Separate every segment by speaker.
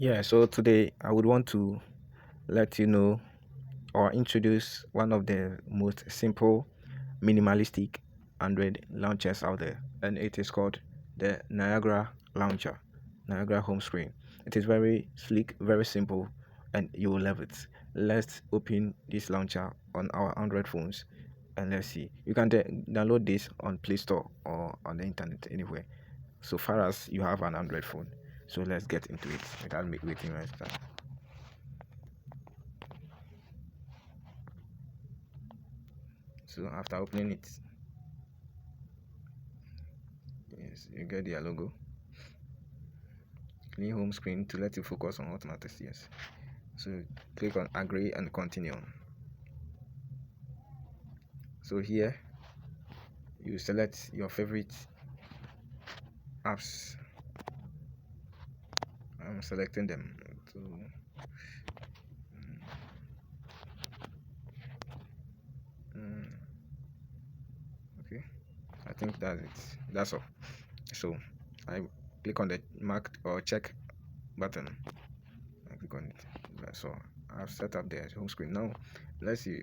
Speaker 1: Yeah, so today I would want to let you know or introduce one of the most simple minimalistic Android launchers out there, and it is called the Niagara launcher, Niagara home screen. It is very sleek, very simple, and you will love it. Let's open this launcher on our Android phones and let's see. You can download this on Play Store or on the internet anywhere, so far as you have an Android phone. So let's get into it without waiting much time. So after opening it, yes, you get their logo. Clean home screen to let you focus on what matters. Yes. So click on agree and continue. So here you select your favorite apps. I'm selecting them. So mm, okay, I think that's it. That's all. So I click on the mark or check button. I click on it. So I've set up the home screen. Now let's see.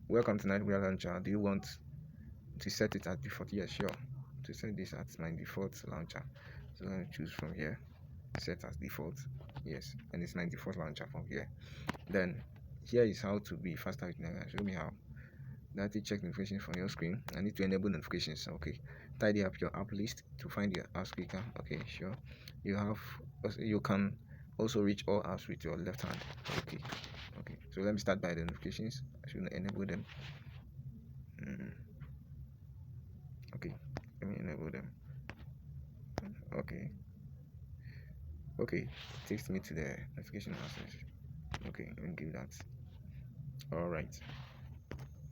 Speaker 1: Welcome to Niagara Launcher. Do you want to set it at default? Yes, sure. To set this as my default launcher, so let me choose from here, set as default. Yes, and it's my default launcher from here. Then here is how to be faster with Niagara. Show me how. That is check notifications from your screen. I need to enable notifications. Okay, tidy up your app list to find your app speaker. Okay, sure. You can also reach all apps with your left hand. Okay, okay. So let me start by the notifications. I should enable them. Okay, let me enable them. Okay, okay. Takes me to the notification access. Okay, let me give that. All right,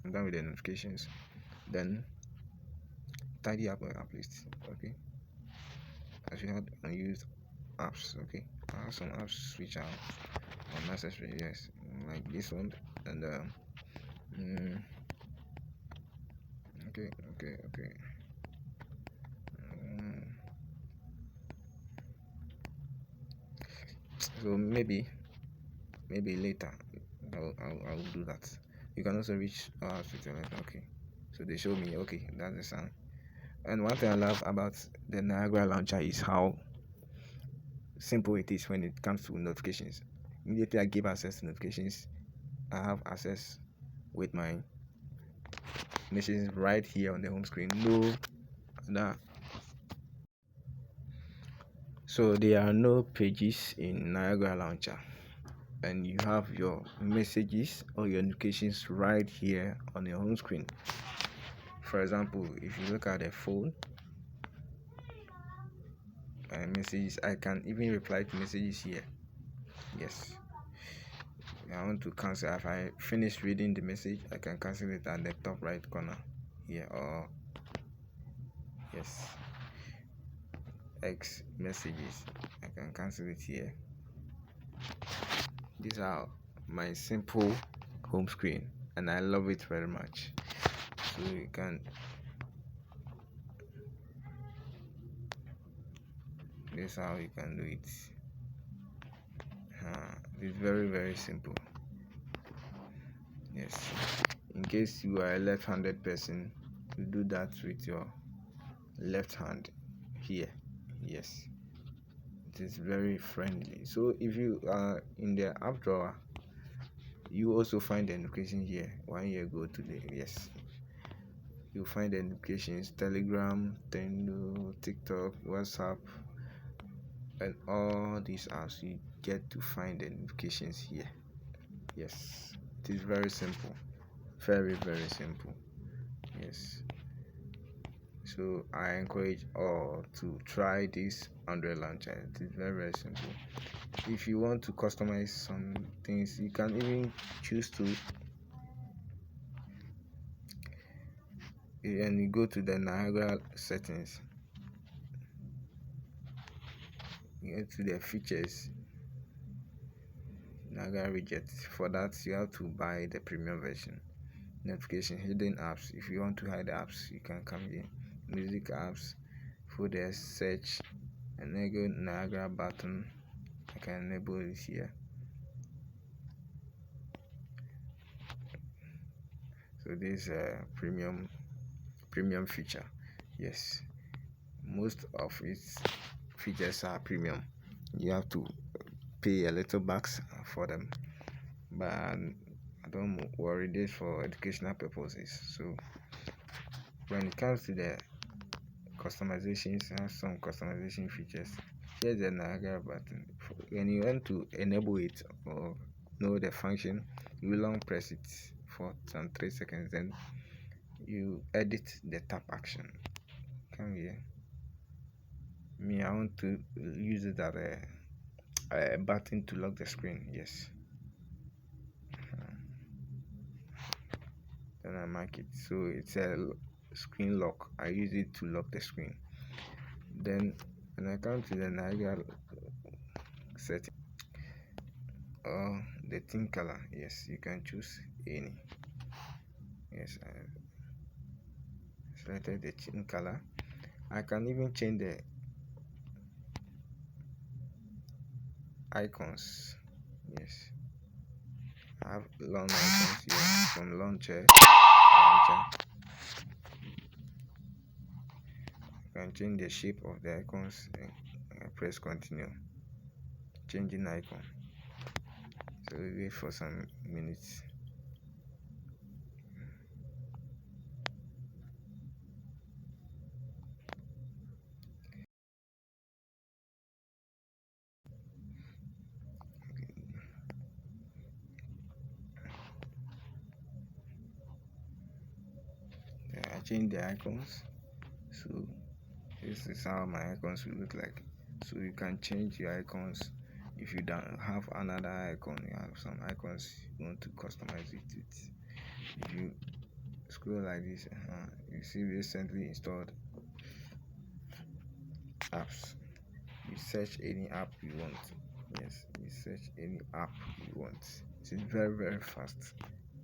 Speaker 1: I'm done with the notifications. Then tidy up my app list. Okay, I should have unused apps. Okay, I have some apps which are unnecessary. Yes, like this one and mm, okay. Mm, so maybe later I'll do that. You can also reach our apps with your left. Okay, so they show me. Okay, that's the sound. And one thing I love about the Niagara launcher is how simple it is when it comes to notifications. Immediately I give access to notifications, I have access with my messages right here on the home screen. No, that. So there are no pages in Niagara launcher, and you have your messages or your notifications right here on your home screen. For example, if you look at the phone and messages, I can even reply to messages here. Yes, I want to cancel. If I finish reading the message, I can cancel it at the top right corner here, or yes, X messages, I can cancel it here. These are my simple home screen, and I love it very much. So you can, this is how you can do it. It's very simple. Yes, in case you are a left-handed person, you do that with your left hand here. Yes, it is very friendly. So if you are in the app drawer, you also find the notification here. 1 year ago today, yes, you find the notifications: Telegram, Tendo, TikTok, WhatsApp, and all these apps. You get to find the notifications here. Yes, it is very simple, very simple. Yes, so I encourage all to try this Android launcher. It is very simple. If you want to customize some things, you can even choose to, and you go to the Niagara settings, you go to the features, Niagara widget. For that, you have to buy the premium version. Notification, hidden apps. If you want to hide apps, you can come here. Music apps, folders, search, and then go Niagara button, I can enable it here. So this premium feature. Yes, most of its features are premium. You have to pay a little bucks for them, but I don't worry, this for educational purposes. So when it comes to the customizations, I have some customization features. Here's the Niagara button. When you want to enable it or know the function, you long press it for some 3 seconds, then you edit the tap action. Come here. I want to use it as a button to lock the screen. Yes. Then I mark it. So it's a screen lock. I use it to lock the screen. Then when I come to the Niagara setting or the theme color, yes, you can choose any. Yes, I selected the theme color. I can even change the icons. Yes, I have long icons here from launcher. I can change the shape of the icons and I press continue. Changing icon. So we wait for some minutes. I change the icons. So this is how my icons will look like. So you can change your icons. If you don't have another icon, you have some icons you want to customize it with. If you scroll like this, you see recently installed apps. You search any app you want. Yes, you search any app you want. It is very fast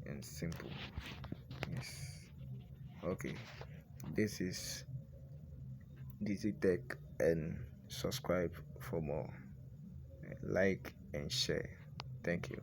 Speaker 1: and simple. Yes. Okay, this is DZ Tech, and subscribe for more. Like and share. Thank you.